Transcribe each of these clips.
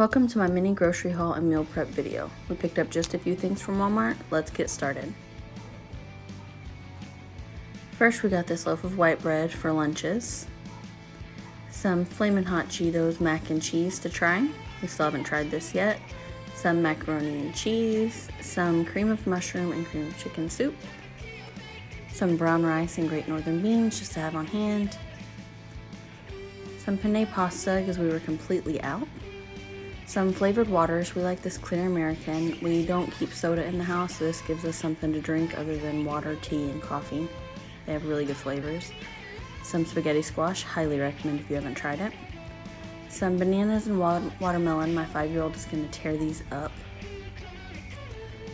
Welcome to my mini grocery haul and meal prep video. We picked up just a few things from Walmart. Let's get started. First, we got this loaf of white bread for lunches, some Flamin' Hot Cheetos mac and cheese to try. We still haven't tried this yet. Some macaroni and cheese, some cream of mushroom and cream of chicken soup, some brown rice and Great Northern beans just to have on hand, some penne pasta because we were completely out, some flavored waters. We like this Clear American. We don't keep soda in the house, so this gives us something to drink other than water, tea, and coffee. They have really good flavors. Some spaghetti squash, highly recommend if you haven't tried it. Some bananas and watermelon. My 5-year-old is going to tear these up.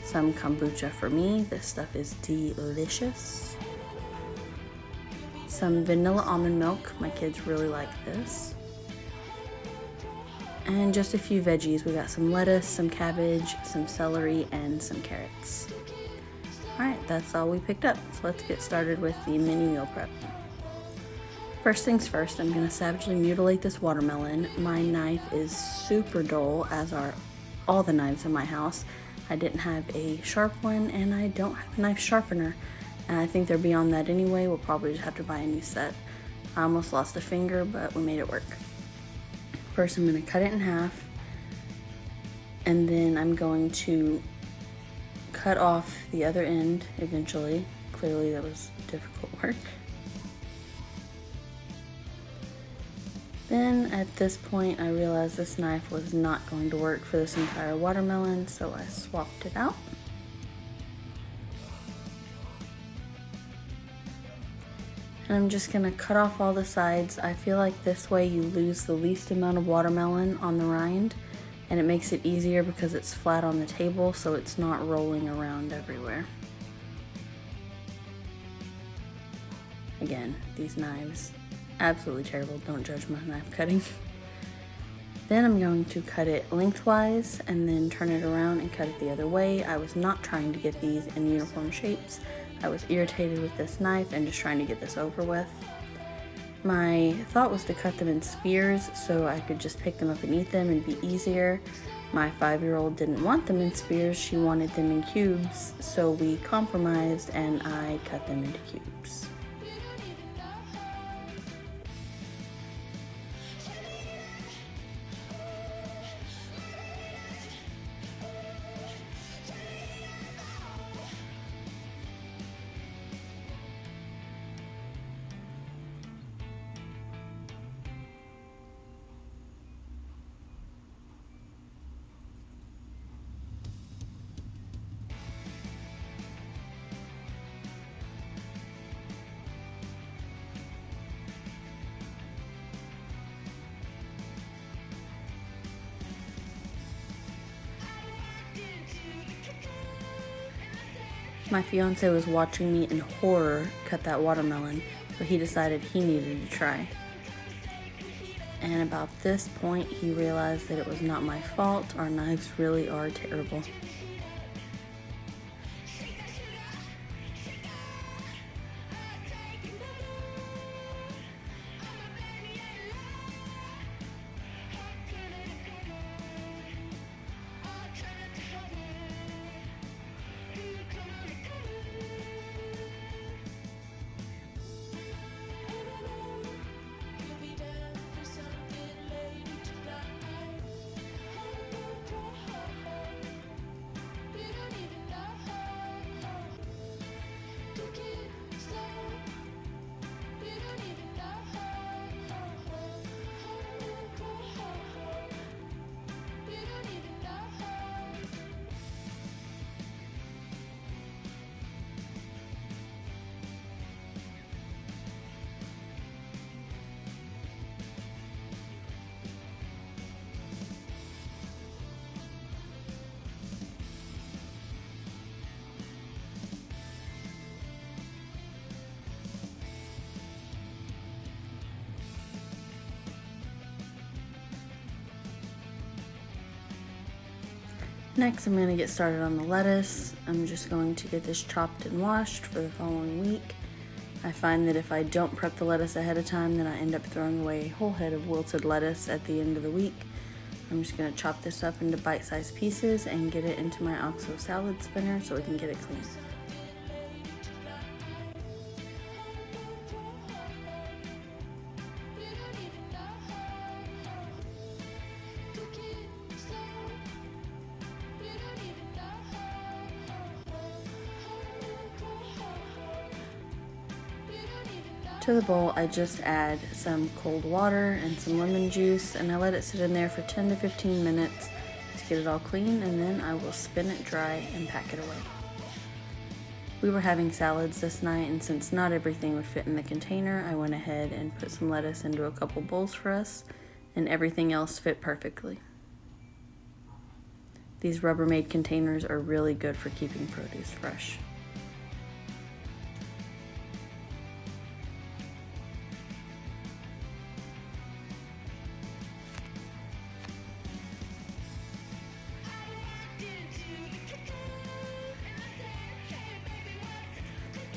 Some kombucha for me. This stuff is delicious. Some vanilla almond milk. My kids really like this. And just a few veggies. We got some lettuce, some cabbage, some celery, and some carrots. Alright, that's all we picked up. So let's get started with the mini meal prep. First things first, I'm going to savagely mutilate this watermelon. My knife is super dull, as are all the knives in my house. I didn't have a sharp one, and I don't have a knife sharpener. And I think they're beyond that anyway. We'll probably just have to buy a new set. I almost lost a finger, but we made it work. First, I'm going to cut it in half, and then I'm going to cut off the other end eventually. Clearly, that was difficult work. Then at this point, I realized this knife was not going to work for this entire watermelon, so I swapped it out. And I'm just gonna cut off all the sides. I feel like this way you lose the least amount of watermelon on the rind, and it makes it easier because it's flat on the table, so it's not rolling around everywhere. Again, these knives, absolutely terrible. Don't judge my knife cutting. Then I'm going to cut it lengthwise and then turn it around and cut it the other way. I was not trying to get these in uniform shapes. I was irritated with this knife and just trying to get this over with. My thought was to cut them in spears so I could just pick them up and eat them and be easier. My 5-year-old didn't want them in spears, she wanted them in cubes, so we compromised and I cut them into cubes. My fiance was watching me in horror cut that watermelon, but he decided he needed to try. And about this point, he realized that it was not my fault. Our knives really are terrible. Next, I'm going to get started on the lettuce. I'm just going to get this chopped and washed for the following week. I find that if I don't prep the lettuce ahead of time, then I end up throwing away a whole head of wilted lettuce at the end of the week. I'm just gonna chop this up into bite-sized pieces and get it into my OXO salad spinner so we can get it clean. To the bowl, I just add some cold water and some lemon juice, and I let it sit in there for 10 to 15 minutes to get it all clean, and then I will spin it dry and pack it away. We were having salads this night, and since not everything would fit in the container, I went ahead and put some lettuce into a couple bowls for us, and everything else fit perfectly. These Rubbermaid containers are really good for keeping produce fresh.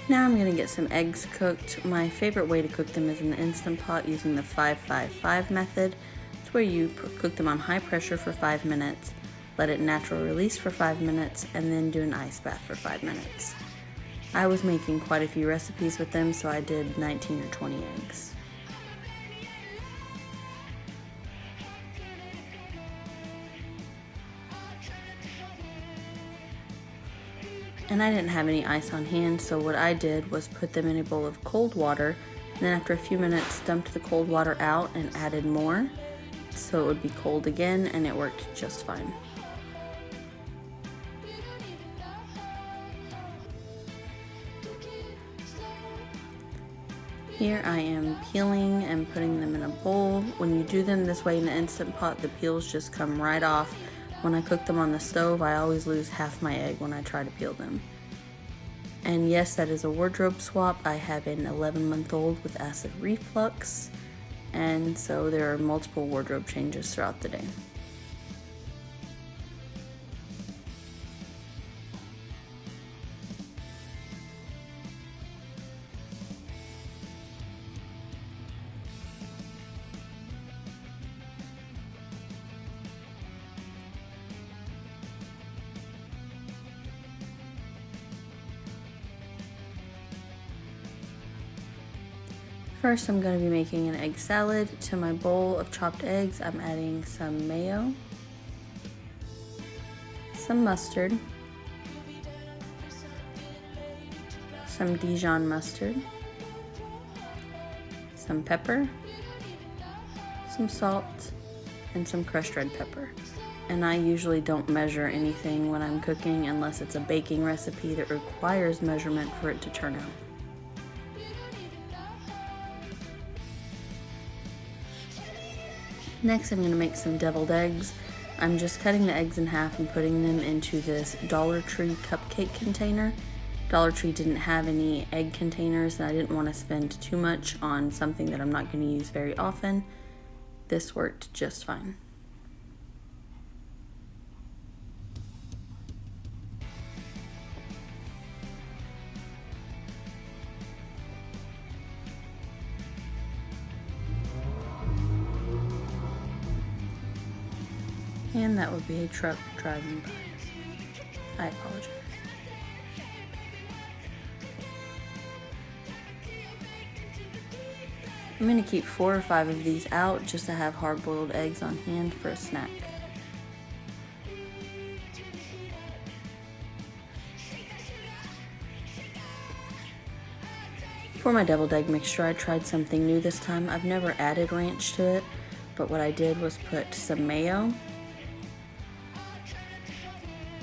Now I'm gonna get some eggs cooked. My favorite way to cook them is in the Instant Pot using the 5-5-5 method. It's where you cook them on high pressure for 5 minutes, let it natural release for 5 minutes, and then do an ice bath for 5 minutes. I was making quite a few recipes with them, so I did 19 or 20 eggs. And I didn't have any ice on hand, so what I did was put them in a bowl of cold water, and then after a few minutes dumped the cold water out and added more, so it would be cold again, and it worked just fine. Here I am peeling and putting them in a bowl. When you do them this way in the Instant Pot, the peels just come right off. When I cook them on the stove, I always lose half my egg when I try to peel them. And yes, that is a wardrobe swap. I have an 11-month-old with acid reflux, and so there are multiple wardrobe changes throughout the day. First, I'm going to be making an egg salad. To my bowl of chopped eggs, I'm adding some mayo, some mustard, some Dijon mustard, some pepper, some salt, and some crushed red pepper. And I usually don't measure anything when I'm cooking unless it's a baking recipe that requires measurement for it to turn out. Next, I'm going to make some deviled eggs. I'm just cutting the eggs in half and putting them into this Dollar Tree cupcake container. Dollar Tree didn't have any egg containers, and I didn't want to spend too much on something that I'm not going to use very often. This worked just fine. And that would be a truck driving by. I apologize. I'm going to keep 4 or 5 of these out just to have hard-boiled eggs on hand for a snack. For my deviled egg mixture, I tried something new this time. I've never added ranch to it, but what I did was put some mayo,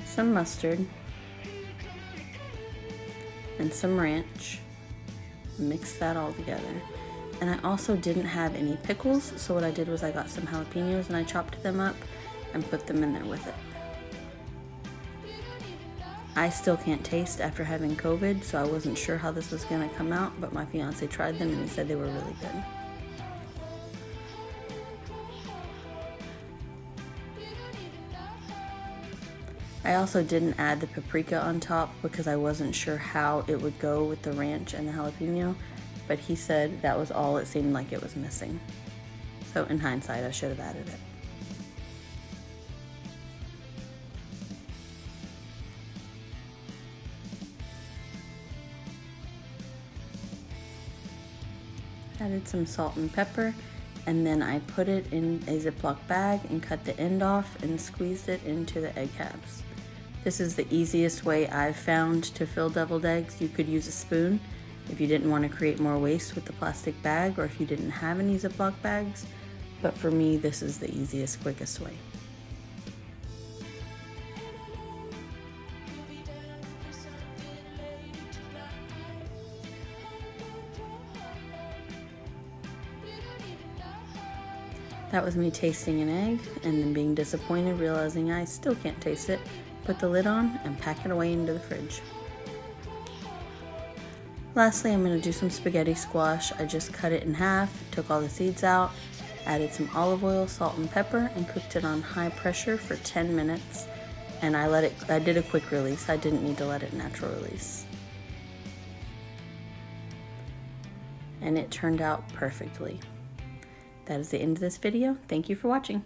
some mustard, and some ranch. Mix that all together. And I also didn't have any pickles, so what I did was I got some jalapenos and I chopped them up and put them in there with it. I still can't taste after having COVID, so I wasn't sure how this was going to come out, but my fiance tried them and he said they were really good. I also didn't add the paprika on top because I wasn't sure how it would go with the ranch and the jalapeno, but he said that was all it seemed like it was missing. So in hindsight, I should have added it. Added some salt and pepper, and then I put it in a Ziploc bag and cut the end off and squeezed it into the egg halves. This is the easiest way I've found to fill deviled eggs. You could use a spoon if you didn't want to create more waste with the plastic bag, or if you didn't have any Ziploc bags, but for me this is the easiest, quickest way. That was me tasting an egg and then being disappointed, realizing I still can't taste it. Put the lid on and pack it away into the fridge. Lastly, I'm going to do some spaghetti squash. I just cut it in half, took all the seeds out, added some olive oil, salt and pepper, and cooked it on high pressure for 10 minutes. And I did a quick release. I didn't need to let it natural release. And it turned out perfectly. That is the end of this video. Thank you for watching.